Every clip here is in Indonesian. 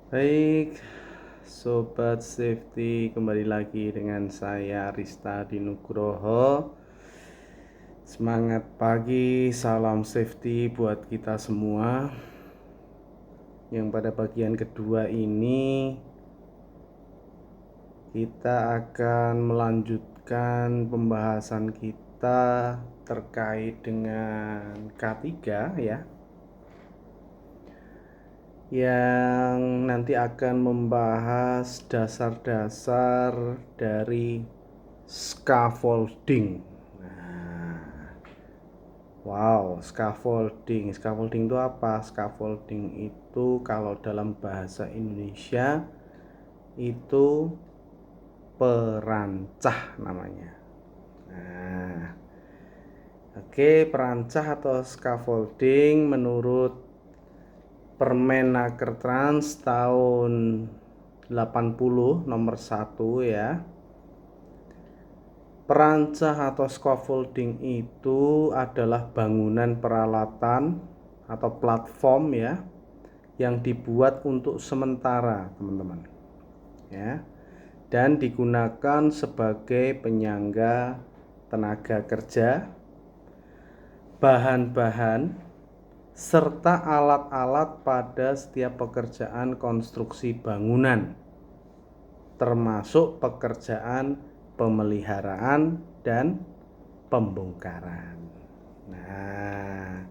Baik, Sobat Safety, kembali lagi dengan saya Rista Dinugroho. Semangat pagi, salam safety buat kita semua. Yang pada bagian kedua ini kita akan melanjutkan pembahasan kita terkait dengan K3 ya, yang nanti akan membahas dasar-dasar dari scaffolding. Wow, scaffolding. Scaffolding itu apa? Scaffolding itu kalau dalam bahasa Indonesia itu perancah namanya. Perancah atau scaffolding menurut Permenakertrans tahun 80 nomor 1 ya. Perancah atau scaffolding itu adalah bangunan peralatan atau platform ya yang dibuat untuk sementara, teman-teman. Ya. Dan digunakan sebagai penyangga tenaga kerja, bahan-bahan serta alat-alat pada setiap pekerjaan konstruksi bangunan, termasuk pekerjaan pemeliharaan dan pembongkaran. Nah,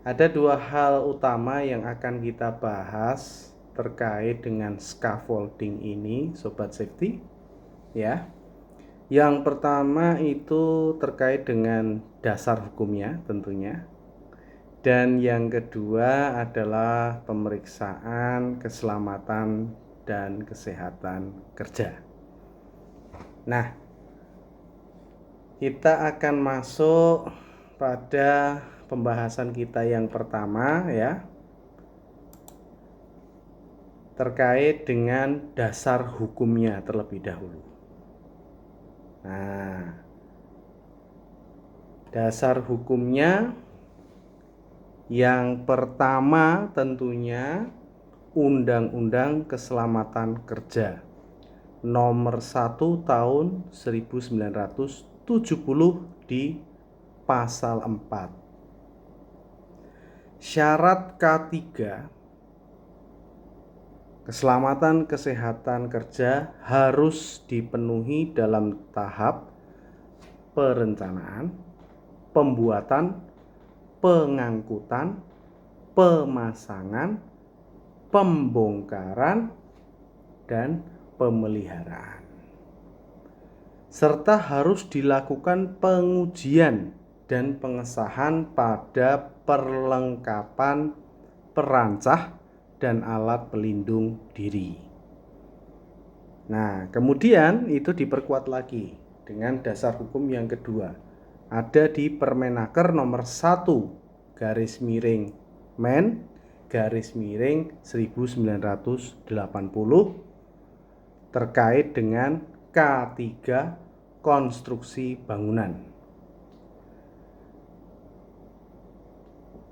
ada dua hal utama yang akan kita bahas terkait dengan scaffolding ini, Sobat Safety. Ya. Yang pertama itu terkait dengan dasar hukumnya tentunya. Dan yang kedua adalah pemeriksaan keselamatan dan kesehatan kerja. Nah, kita akan masuk pada pembahasan kita yang pertama ya, terkait dengan dasar hukumnya terlebih dahulu. Nah, dasar hukumnya yang pertama tentunya Undang-Undang Keselamatan Kerja nomor 1 tahun 1970 di pasal 4. Syarat K3 keselamatan kesehatan kerja harus dipenuhi dalam tahap perencanaan, pembuatan, pengangkutan, pemasangan, pembongkaran, dan pemeliharaan. Serta harus dilakukan pengujian dan pengesahan pada perlengkapan perancah dan alat pelindung diri. Nah, kemudian itu diperkuat lagi dengan dasar hukum yang kedua. Ada di Permenaker nomor 1 garis miring Men garis miring 1980 terkait dengan K3 konstruksi bangunan.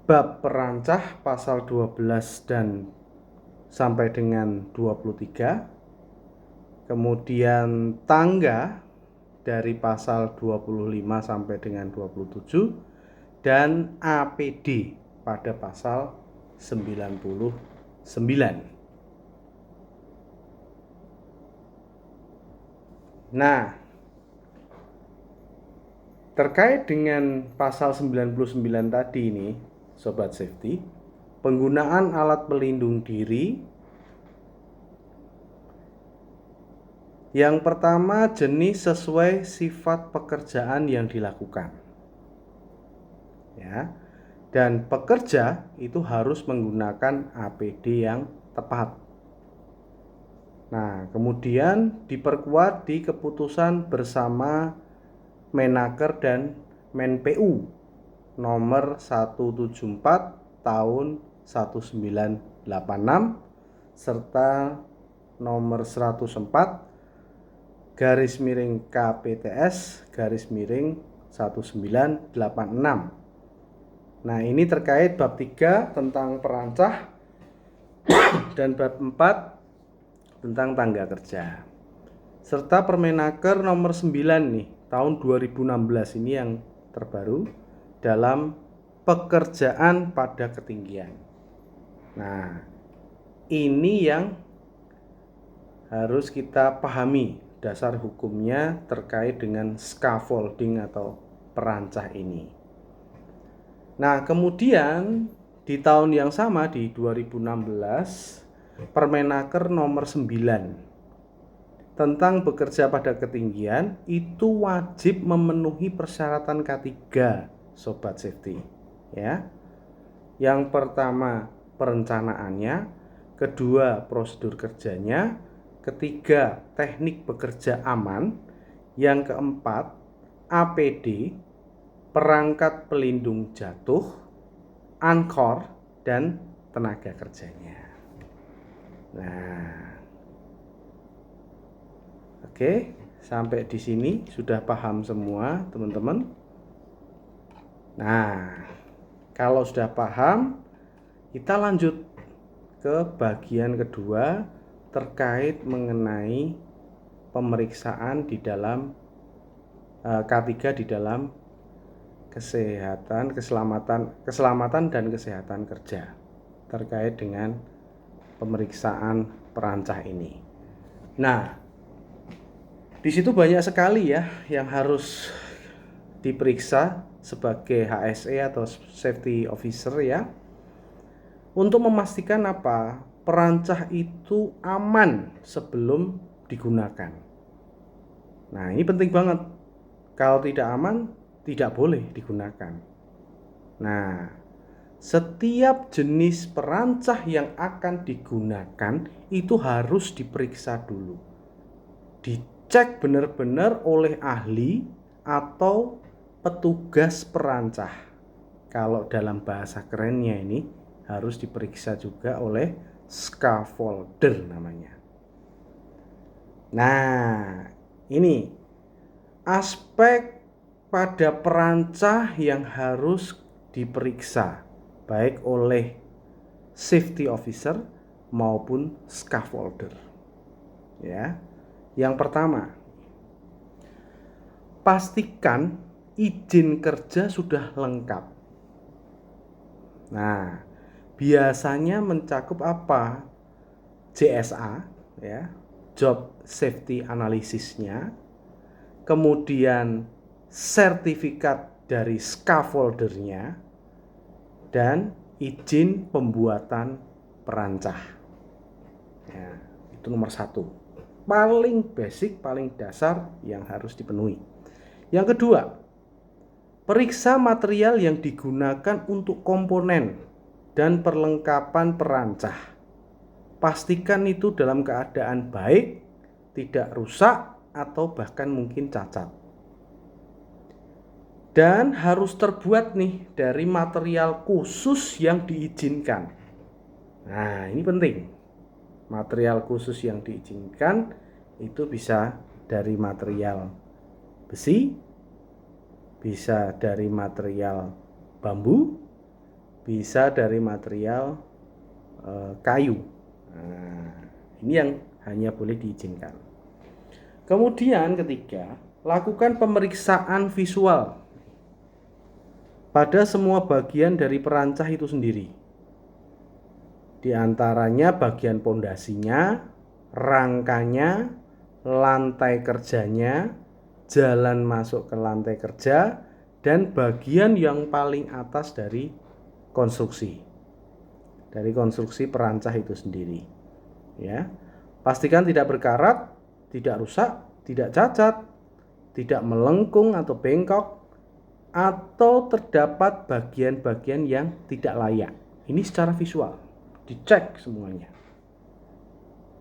Bab perancah pasal 12 dan sampai dengan 23. Kemudian tangga dari pasal 25 sampai dengan 27 dan APD pada pasal 99. Nah, terkait dengan pasal 99 tadi ini, Sobat Safety, penggunaan alat pelindung diri. Yang pertama, jenis sesuai sifat pekerjaan yang dilakukan. Ya. Dan pekerja itu harus menggunakan APD yang tepat. Nah, kemudian diperkuat di keputusan bersama Menaker dan Menpu nomor 174 tahun 1986 serta nomor 104 garis miring KPTS garis miring 1986. Nah, ini terkait bab 3 tentang perancah dan bab 4 tentang tangga kerja. Serta Permenaker nomor 9 nih, tahun 2016 ini yang terbaru dalam pekerjaan pada ketinggian. Nah, ini yang harus kita pahami dasar hukumnya terkait dengan scaffolding atau perancah ini. Nah, kemudian di tahun yang sama di 2016 Permenaker nomor 9 tentang bekerja pada ketinggian itu wajib memenuhi persyaratan K3 Sobat Safety ya. Yang pertama perencanaannya, kedua prosedur kerjanya, ketiga teknik bekerja aman, yang keempat APD, perangkat pelindung jatuh, anchor, dan tenaga kerjanya. Nah, oke, sampai di sini sudah paham semua teman-teman. Nah, kalau sudah paham, kita lanjut ke bagian kedua terkait mengenai pemeriksaan di dalam K3 di dalam keselamatan dan kesehatan kerja terkait dengan pemeriksaan perancah ini. Nah, di situ banyak sekali ya yang harus diperiksa sebagai HSE atau Safety Officer ya, untuk memastikan apa? Perancah itu aman sebelum digunakan. Nah, ini penting banget. Kalau tidak aman, tidak boleh digunakan. Nah, setiap jenis perancah yang akan digunakan itu harus diperiksa dulu. Dicek benar-benar oleh ahli atau petugas perancah. Kalau dalam bahasa kerennya ini harus diperiksa juga oleh scaffolder namanya. Nah, ini aspek pada perancah yang harus diperiksa baik oleh safety officer maupun scaffolder. Ya. Yang pertama, pastikan izin kerja sudah lengkap. Nah, biasanya mencakup apa? JSA ya, job safety analysisnya, kemudian sertifikat dari scaffoldernya, dan izin pembuatan perancah ya, itu nomor 1, paling basic, paling dasar yang harus dipenuhi. Yang kedua, periksa material yang digunakan untuk komponen dan perlengkapan perancah. Pastikan itu dalam keadaan baik, tidak rusak, atau bahkan mungkin cacat. Dan harus terbuat nih dari material khusus yang diizinkan. Nah, ini penting. Material khusus yang diizinkan itu bisa dari material besi, bisa dari material bambu, bisa dari material kayu. Nah, ini yang hanya boleh diizinkan. Kemudian ketiga, lakukan pemeriksaan visual pada semua bagian dari perancah itu sendiri. Di antaranya bagian pondasinya, rangkanya, lantai kerjanya, jalan masuk ke lantai kerja, dan bagian yang paling atas dari konstruksi. Dari konstruksi perancah itu sendiri. Ya. Pastikan tidak berkarat, tidak rusak, tidak cacat, tidak melengkung atau bengkok, atau terdapat bagian-bagian yang tidak layak. Ini secara visual, dicek semuanya.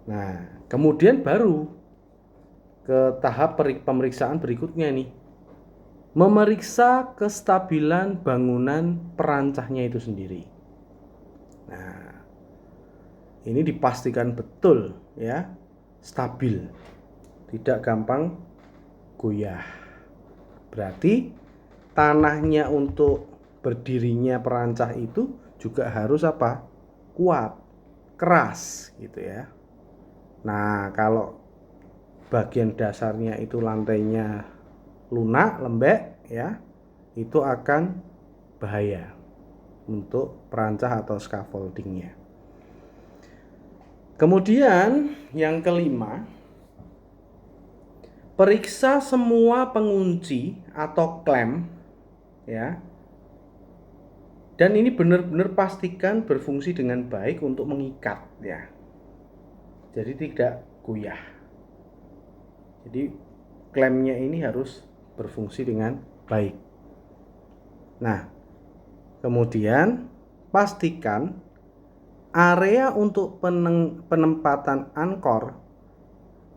Nah, kemudian baru ke tahap pemeriksaan berikutnya nih. Memeriksa kestabilan bangunan perancahnya itu sendiri. Nah, ini dipastikan betul ya, stabil, tidak gampang goyah. Berarti tanahnya untuk berdirinya perancah itu juga harus apa? Kuat, keras gitu ya. Nah, kalau bagian dasarnya itu lantainya lunak, lembek ya, itu akan bahaya untuk perancah atau scaffoldingnya. Kemudian yang kelima, periksa semua pengunci atau klem ya. Dan ini benar-benar pastikan berfungsi dengan baik untuk mengikat ya. Jadi tidak goyah. Jadi klemnya ini harus berfungsi dengan baik. Nah, kemudian pastikan area untuk penempatan angkor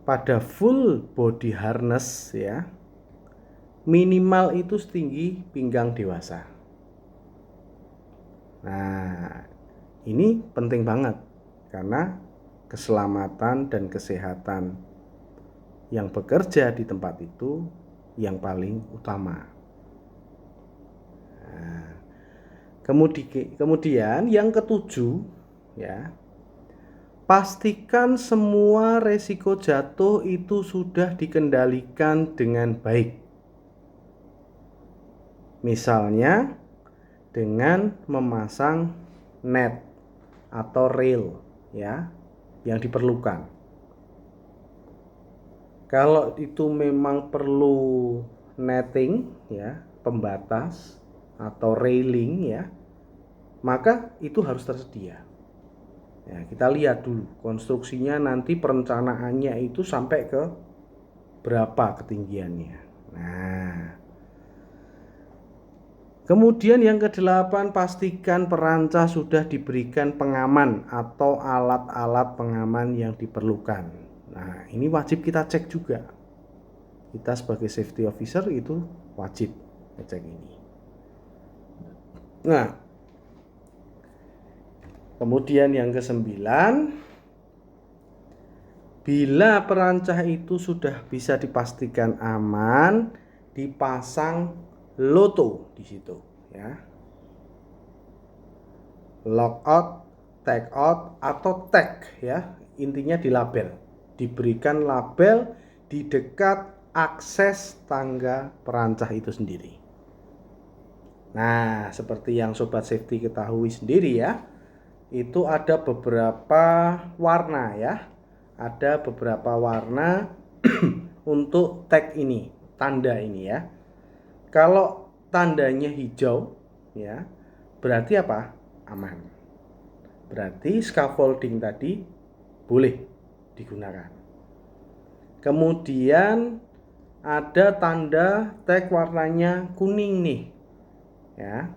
pada full body harness ya, minimal itu setinggi pinggang dewasa. Nah, ini penting banget karena keselamatan dan kesehatan yang bekerja di tempat itu yang paling utama. Nah, kemudian yang ketujuh ya, pastikan semua resiko jatuh itu sudah dikendalikan dengan baik. Misalnya dengan memasang net atau rail ya yang diperlukan. Kalau itu memang perlu netting ya, pembatas atau railing ya, maka itu harus tersedia. Ya, kita lihat dulu konstruksinya, nanti perencanaannya itu sampai ke berapa ketinggiannya. Nah, kemudian yang kedelapan, pastikan perancah sudah diberikan pengaman atau alat-alat pengaman yang diperlukan. Nah, ini wajib kita cek juga. Kita sebagai safety officer itu wajib ngecek ini. Nah, kemudian yang kesembilan, bila perancah itu sudah bisa dipastikan aman, dipasang loto di situ ya. Lockout, take out atau tag ya. Intinya di label. Diberikan label di dekat akses tangga perancah itu sendiri. Nah, seperti yang sobat safety ketahui sendiri ya, itu ada beberapa warna ya. Ada beberapa warna untuk tag ini, tanda ini ya. Kalau tandanya hijau ya, berarti apa? Aman. Berarti scaffolding tadi boleh digunakan. Kemudian ada tanda tag warnanya kuning nih ya.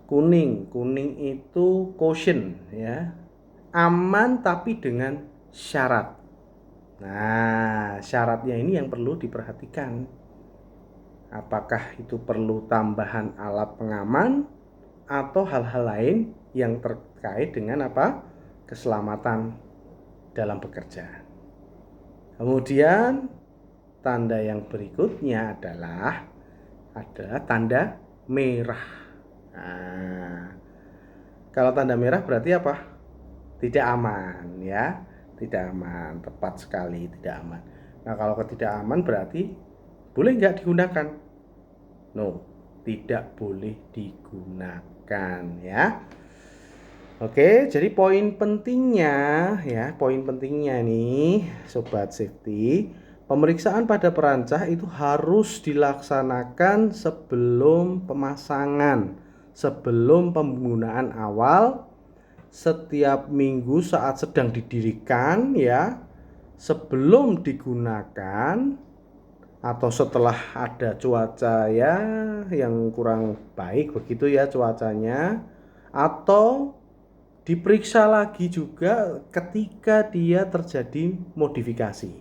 Kuning itu caution ya, aman tapi dengan syarat. Nah, syaratnya ini yang perlu diperhatikan. Apakah itu perlu tambahan alat pengaman atau hal-hal lain yang terkait dengan apa? Keselamatan dalam bekerja. Kemudian tanda yang berikutnya adalah tanda merah. Nah, kalau tanda merah berarti apa? Tidak aman ya, tidak aman, tepat sekali tidak aman. Nah, kalau tidak aman berarti boleh nggak digunakan? No, tidak boleh digunakan ya. Oke, jadi poin pentingnya nih sobat safety, pemeriksaan pada perancah itu harus dilaksanakan sebelum pemasangan, sebelum penggunaan awal, setiap minggu saat sedang didirikan ya, sebelum digunakan, atau setelah ada cuaca ya yang kurang baik begitu ya cuacanya, atau diperiksa lagi juga ketika dia terjadi modifikasi.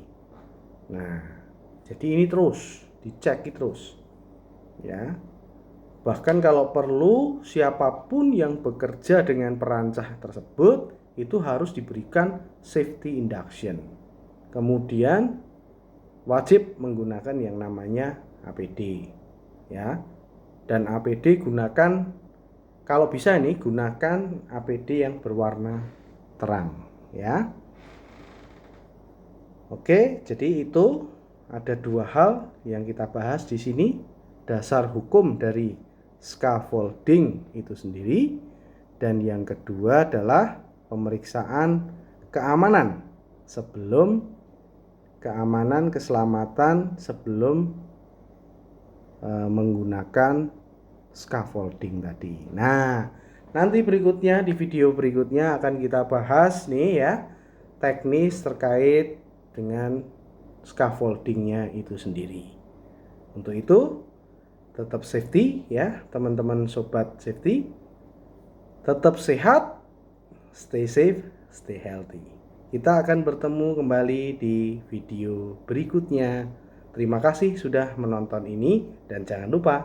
Nah, jadi ini terus dicek terus ya. Bahkan kalau perlu, siapapun yang bekerja dengan perancah tersebut itu harus diberikan safety induction. Kemudian wajib menggunakan yang namanya APD ya. Dan APD gunakan, kalau bisa nih gunakan APD yang berwarna terang ya. Oke, jadi itu ada dua hal yang kita bahas di sini. Dasar hukum dari scaffolding itu sendiri, dan yang kedua adalah pemeriksaan keamanan keselamatan sebelum menggunakan scaffolding tadi. Nah, nanti berikutnya di video berikutnya akan kita bahas nih ya, teknis terkait dengan scaffoldingnya itu sendiri. Untuk itu tetap safety ya teman-teman sobat safety, tetap sehat, stay safe, stay healthy. Kita akan bertemu kembali di video berikutnya. Terima kasih sudah menonton ini, dan jangan lupa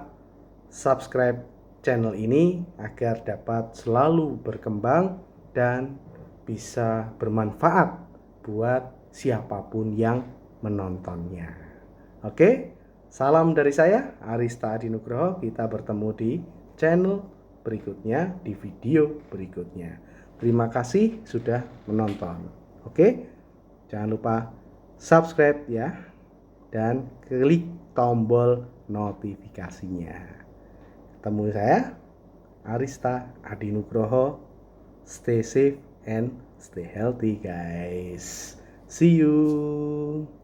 subscribe channel ini agar dapat selalu berkembang dan bisa bermanfaat buat siapapun yang menontonnya. Oke, salam dari saya Arista Adinugroho. Kita bertemu di channel berikutnya, di video berikutnya. Terima kasih sudah menonton. Oke, jangan lupa subscribe ya, dan klik tombol notifikasinya. Temui saya Arista Adinugroho. Stay safe and stay healthy guys. See you.